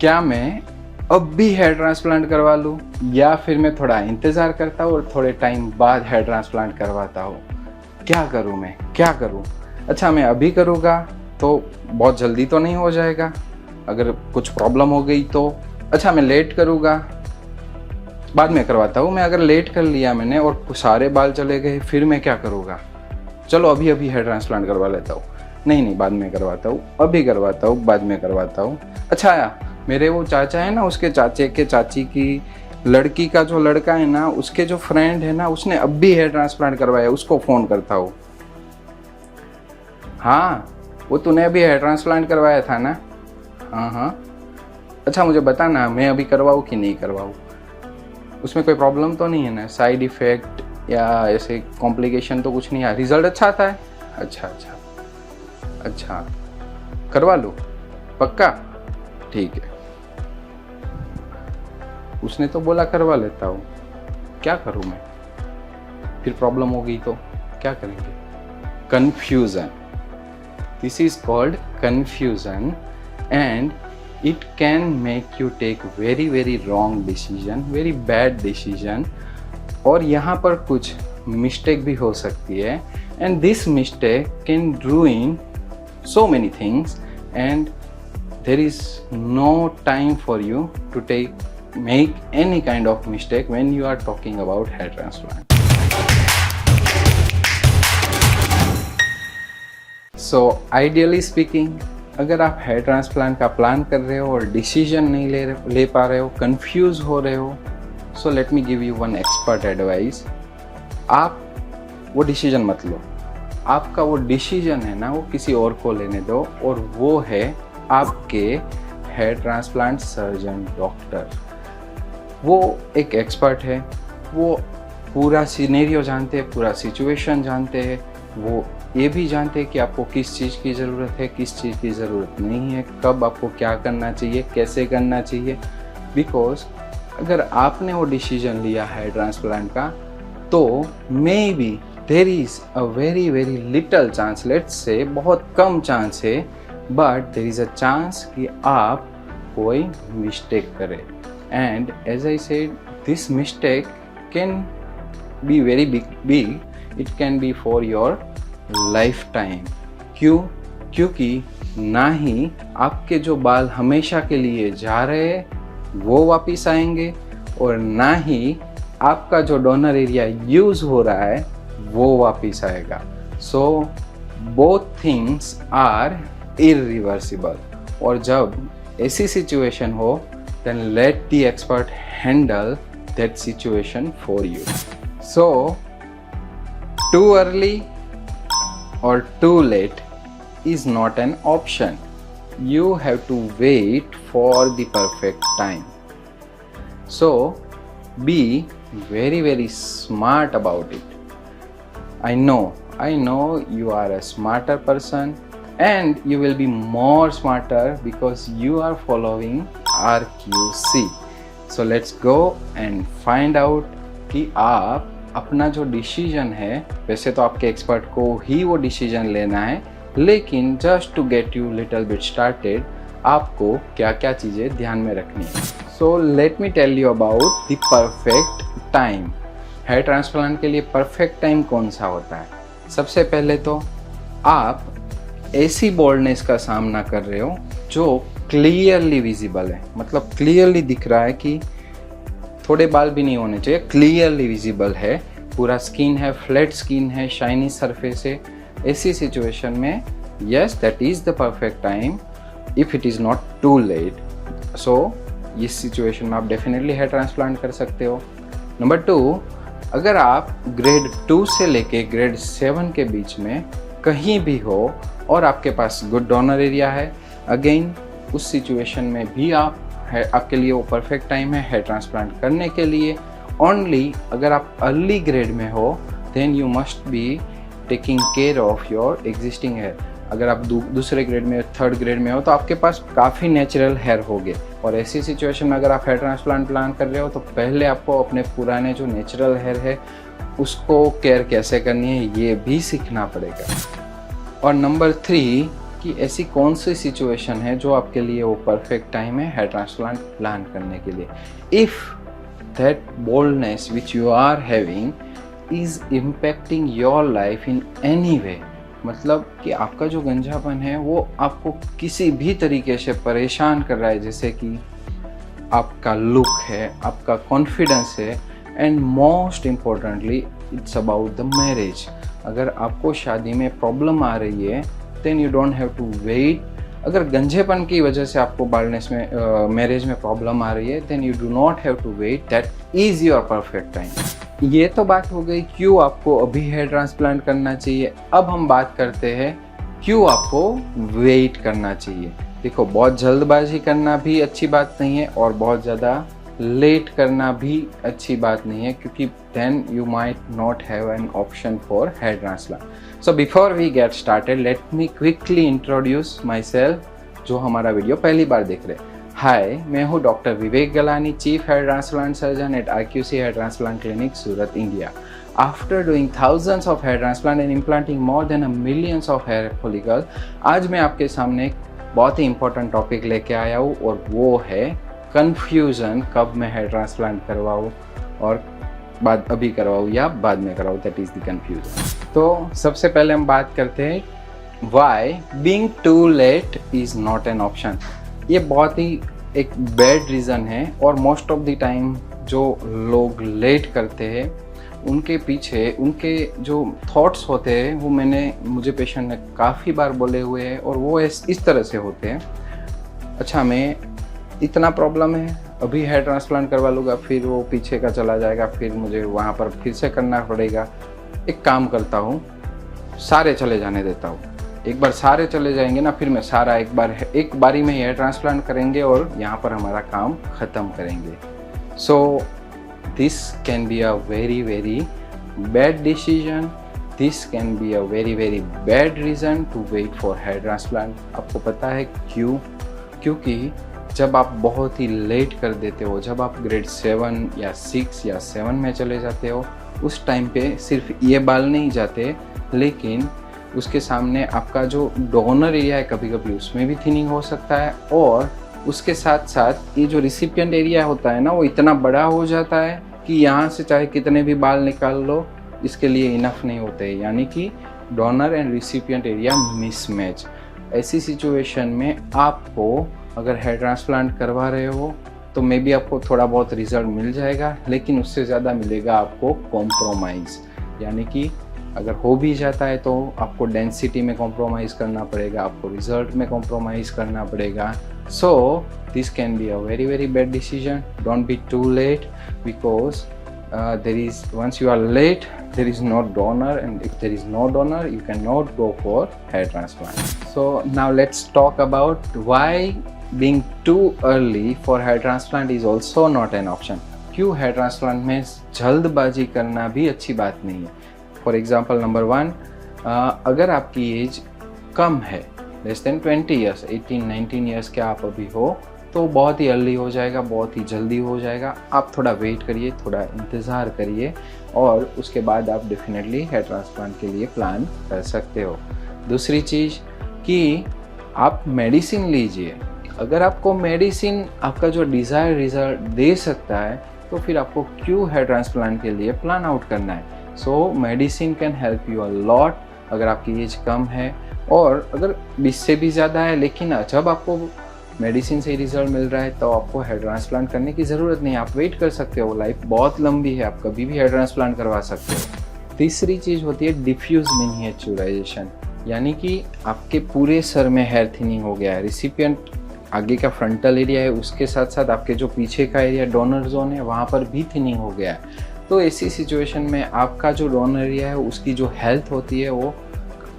क्या मैं अब भी हेयर ट्रांसप्लांट करवा लूँ या फिर मैं थोड़ा इंतज़ार करता हूँ और थोड़े टाइम बाद हेयर ट्रांसप्लांट करवाता हूँ? क्या करूँ मैं, क्या करूँ? अच्छा, मैं अभी करूँगा तो बहुत जल्दी तो नहीं हो जाएगा, अगर कुछ प्रॉब्लम हो गई तो। अच्छा, मैं लेट करूँगा, बाद में करवाता हूँ। मैं अगर लेट कर लिया मैंने और सारे बाल चले गए, फिर मैं क्या करूँगा? चलो अभी अभी हेयर ट्रांसप्लांट करवा लेता हूँ। नहीं, बाद में करवाता हूँ, अभी करवाता हूँ, बाद में करवाता हूँ। अच्छा, मेरे वो चाचा है ना, उसके चाचे के चाची की लड़की का जो लड़का है ना, उसके जो फ्रेंड है ना, उसने अब भी हेयर ट्रांसप्लांट करवाया, उसको फ़ोन करता हूँ। हाँ, वो तूने अभी हेयर ट्रांसप्लांट करवाया था ना? हाँ। अच्छा, मुझे बता ना, मैं अभी करवाऊँ कि नहीं करवाऊँ? उसमें कोई प्रॉब्लम तो नहीं है ना, साइड इफ़ेक्ट या ऐसे कॉम्प्लिकेशन तो कुछ नहीं है, रिज़ल्ट अच्छा आता है? अच्छा, करवा लूँ? पक्का? ठीक है। उसने तो बोला करवा लेता हूँ, क्या करूँ मैं? फिर प्रॉब्लम हो गई तो क्या करेंगे? Confusion, this is called confusion and it can make you take very wrong decision, very bad decision, और यहाँ पर कुछ मिस्टेक भी हो सकती है and this mistake can ruin so many things and there is no time for you to make any kind of mistake when you are talking about hair transplant. So ideally speaking, अगर आप hair transplant का plan कर रहे हो और decision नहीं ले पा रहे हो, कंफ्यूज हो रहे हो, सो let me give you one expert advice. आप वो डिसीजन मत लो, आपका वो डिसीजन है ना, वो किसी और को लेने दो, और वो है आपके हेयर ट्रांसप्लांट सर्जन डॉक्टर। वो एक एक्सपर्ट है, वो पूरा सिनेरियो जानते हैं, पूरा सिचुएशन जानते हैं, वो ये भी जानते हैं कि आपको किस चीज़ की ज़रूरत है, किस चीज़ की ज़रूरत नहीं है, कब आपको क्या करना चाहिए, कैसे करना चाहिए। बिकॉज अगर आपने वो डिसीजन लिया है ट्रांसप्लांट का, तो may be there is a very little chance, let's say बहुत कम चांस है, but there is a chance कि आप कोई मिस्टेक करें। And as I said, this mistake can be very big, it can be for your lifetime. क्योंकि ना ही आपके जो बाल हमेशा के लिए जा रहे हैं वो वापस आएंगे, और ना ही आपका जो डोनर एरिया यूज़ हो रहा है वो वापस आएगा। So both things are irreversible, और जब ऐसी सिचुएशन हो, then let the expert handle that situation for you. So too early or too late is not an option. You have to wait for the perfect time. So be very smart about it. I know you are a smarter person, and you will be more smarter because you are following RQC. So let's go and find out कि आप अपना जो decision है, वैसे तो आपके expert को ही वो डिसीजन लेना है, लेकिन just to get you little bit started, आपको क्या क्या चीज़ें ध्यान में रखनी है। So let me tell you about the perfect time. Hair transplant के लिए परफेक्ट टाइम कौन सा होता है? सबसे पहले तो आप ऐसी बॉल्डनेस का सामना कर रहे हो जो क्लियरली विजिबल है, मतलब क्लियरली दिख रहा है कि थोड़े बाल भी नहीं होने चाहिए, क्लियरली विजिबल है, पूरा स्किन है, फ्लैट स्किन है, शाइनी सरफेस है। ऐसी सिचुएशन में yes, that is the perfect time if it is not too late. So इस सिचुएशन में आप डेफिनेटली हेयर ट्रांसप्लांट कर सकते हो। नंबर 2, अगर आप ग्रेड 2 से लेके ग्रेड 7 के बीच में कहीं भी हो और आपके पास गुड डोनर एरिया है, अगेन उस सिचुएशन में भी आपके लिए वो परफेक्ट टाइम है हेयर ट्रांसप्लांट करने के लिए। ओनली अगर आप अर्ली ग्रेड में हो, then you must be taking care of your existing hair. अगर आप दूसरे ग्रेड में, थर्ड ग्रेड में हो, तो आपके पास काफ़ी नेचुरल हेयर होंगे, और ऐसी सिचुएशन में अगर आप हेयर ट्रांसप्लांट प्लान कर रहे हो, तो पहले आपको अपने पुराने जो नेचुरल हेयर है उसको केयर कैसे करनी है ये भी सीखना पड़ेगा। और नंबर 3, कि ऐसी कौन सी सिचुएशन है जो आपके लिए वो परफेक्ट टाइम है हेयर ट्रांसप्लांट प्लान करने के लिए। If that baldness which you are having is impacting your life in any way, मतलब कि आपका जो गंजापन है वो आपको किसी भी तरीके से परेशान कर रहा है, जैसे कि आपका लुक है, आपका कॉन्फिडेंस है, and most importantly it's about the marriage. अगर आपको शादी में प्रॉब्लम आ रही है then you don't have to wait. अगर गंजेपन की वजह से आपको बालनेस में मैरिज में प्रॉब्लम आ रही है then you do not have to wait, that is your perfect time. ये तो बात हो गई क्यों आपको अभी हेयर ट्रांसप्लांट करना चाहिए। अब हम बात करते हैं क्यों आपको वेट करना चाहिए। देखो, बहुत जल्दबाजी करना भी अच्छी बात नहीं है और बहुत ज़्यादा लेट करना भी अच्छी बात नहीं है, क्योंकि then you might not have an option for hair transplant. So before we get started, let me quickly introduce myself, जो हमारा वीडियो पहली बार देख रहे हैं। हाय, मैं हूँ doctor Vivek Galani, chief hair transplant surgeon at RQC hair transplant clinic, Surat, India. After doing thousands of hair transplant and implanting more than a millions of hair follicles, आज मैं आपके सामने एक बहुत ही इंपॉर्टेंट टॉपिक लेके आया हूँ और वो है कन्फ्यूज़न, कब मैं हेयर ट्रांसप्लांट करवाऊँ और अभी करवाऊँ या बाद में करवाऊँ, दैट इज़ द कन्फ्यूज़न। तो सबसे पहले हम बात करते हैं why being too late is not an option. ये बहुत ही एक बैड रीज़न है और मोस्ट ऑफ द टाइम जो लोग लेट करते हैं उनके पीछे उनके जो थॉट्स होते हैं वो मुझे पेशेंट ने काफ़ी बार बोले हुए हैं और वो इस तरह से होते हैं, अच्छा मैं इतना प्रॉब्लम है अभी हेयर ट्रांसप्लांट करवा लूँगा, फिर वो पीछे का चला जाएगा, फिर मुझे वहाँ पर फिर से करना पड़ेगा। एक काम करता हूँ, सारे चले जाने देता हूँ। एक बार सारे चले जाएंगे ना, फिर मैं सारा एक बारी में हेयर ट्रांसप्लांट करेंगे और यहाँ पर हमारा काम ख़त्म करेंगे। So this can be a very very bad decision, this can be a very very bad reason to wait for hair transplant. आपको पता है क्यों? क्योंकि जब आप बहुत ही लेट कर देते हो, जब आप ग्रेड 7 या 6 या 7 में चले जाते हो, उस टाइम पे सिर्फ ये बाल नहीं जाते, लेकिन उसके सामने आपका जो डोनर एरिया है कभी कभी उसमें भी थिनिंग हो सकता है, और उसके साथ साथ ये जो रिसिपिएंट एरिया होता है ना वो इतना बड़ा हो जाता है कि यहाँ से चाहे कितने भी बाल निकाल लो इसके लिए इनफ नहीं होते, यानी कि donor and recipient area mismatch. ऐसी सिचुएशन में आपको अगर हेयर ट्रांसप्लांट करवा रहे हो तो मे बी आपको थोड़ा बहुत रिजल्ट मिल जाएगा, लेकिन उससे ज़्यादा मिलेगा आपको कॉम्प्रोमाइज़, यानी कि अगर हो भी जाता है तो आपको डेंसिटी में कॉम्प्रोमाइज़ करना पड़ेगा, आपको रिजल्ट में कॉम्प्रोमाइज़ करना पड़ेगा। So this can be a very very bad decision. Don't be too late because once you are late there is no donor, and if there is no donor you cannot go for hair transplant. So now let's talk about why being too early for hair transplant is also not an option. क्यों hair transplant में जल्दबाजी करना भी अच्छी बात नहीं है। For example number 1, अगर आपकी एज कम है, लेस देन 20 ईयर्स, 18-19 ईयर्स के आप अभी हो, तो बहुत ही अर्ली हो जाएगा, बहुत ही जल्दी हो जाएगा। आप थोड़ा वेट करिए, थोड़ा इंतज़ार करिए और उसके बाद आप डेफिनेटली हेयर ट्रांसप्लांट के लिए प्लान कर सकते हो। दूसरी चीज़ कि आप मेडिसिन लीजिए। अगर आपको मेडिसिन आपका जो डिज़ायर रिजल्ट दे सकता है तो फिर आपको क्यों हेयर ट्रांसप्लांट के लिए प्लान आउट करना है। सो medicine can help you a lot अगर आपकी एज कम है, और अगर 20 से भी ज़्यादा है लेकिन जब आपको मेडिसिन से रिजल्ट मिल रहा है तो आपको हेयर ट्रांसप्लांट करने की ज़रूरत नहीं है, आप वेट कर सकते हो। लाइफ बहुत लंबी है, आप कभी भी हेयर ट्रांसप्लांट करवा सकते हो। तीसरी चीज़ होती है डिफ्यूज मिनिएचराइजेशन, यानी कि आपके पूरे सर में हेयर थिनिंग हो गया है। रिसिपिएंट आगे का फ्रंटल एरिया है, उसके साथ साथ आपके जो पीछे का एरिया डोनर जोन है वहाँ पर भी थिनिंग हो गया है। तो ऐसी सिचुएशन में आपका जो डोनर एरिया है उसकी जो हेल्थ होती है वो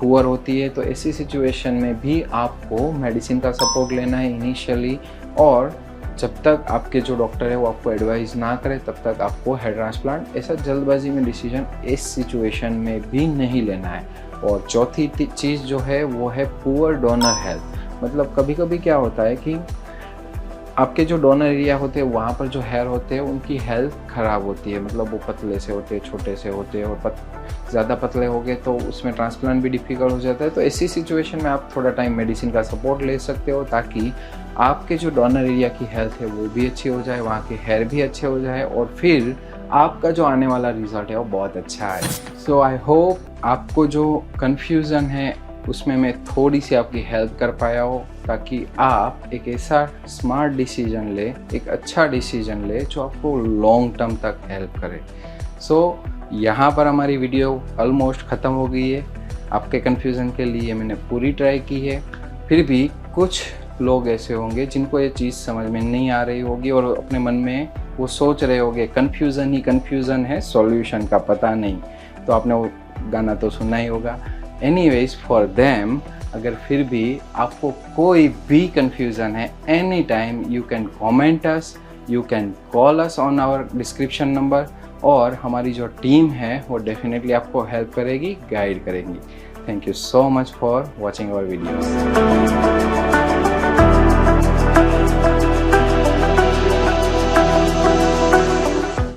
पुअर होती है। तो ऐसी सिचुएशन में भी आपको मेडिसिन का सपोर्ट लेना है इनिशियली, और जब तक आपके जो डॉक्टर है वो आपको एडवाइस ना करे तब तक आपको हेयर ट्रांसप्लांट ऐसा जल्दबाजी में डिसीजन इस सिचुएशन में भी नहीं लेना है। और चौथी चीज़ जो है वो है पुअर डोनर हेल्थ। मतलब कभी कभी क्या होता है कि आपके जो डोनर एरिया होते हैं वहाँ पर जो हेयर होते हैं उनकी हेल्थ ख़राब होती है, मतलब वो पतले से होते हैं, छोटे से होते हैं, और ज़्यादा पतले हो गए तो उसमें ट्रांसप्लांट भी डिफ़िकल्ट हो जाता है। तो ऐसी सिचुएशन में आप थोड़ा टाइम मेडिसिन का सपोर्ट ले सकते हो, ताकि आपके जो डोनर एरिया की हेल्थ है वो भी अच्छी हो जाए, वहाँ के हेयर भी अच्छे हो जाए और फिर आपका जो आने वाला रिज़ल्ट है वो बहुत अच्छा आए। सो आई होप आपको जो कन्फ्यूज़न है उसमें मैं थोड़ी सी आपकी हेल्प कर पाया हो, ताकि आप एक ऐसा स्मार्ट डिसीजन ले, एक अच्छा डिसीजन ले जो आपको लॉन्ग टर्म तक हेल्प करे। सो यहाँ पर हमारी वीडियो ऑलमोस्ट ख़त्म हो गई है। आपके कन्फ्यूज़न के लिए मैंने पूरी ट्राई की है। फिर भी कुछ लोग ऐसे होंगे जिनको ये चीज़ समझ में नहीं आ रही होगी और अपने मन में वो सोच रहे होंगे कन्फ्यूज़न ही कन्फ्यूज़न है, सॉल्यूशन का पता नहीं। तो आपने वो गाना तो सुना ही होगा। एनीवेज फॉर देम, अगर फिर भी आपको कोई भी कन्फ्यूज़न है, any time you can comment us, you can call us on our description number, और हमारी जो टीम है वो डेफिनेटली आपको हेल्प करेगी, गाइड करेगी। Thank you so much for watching our videos.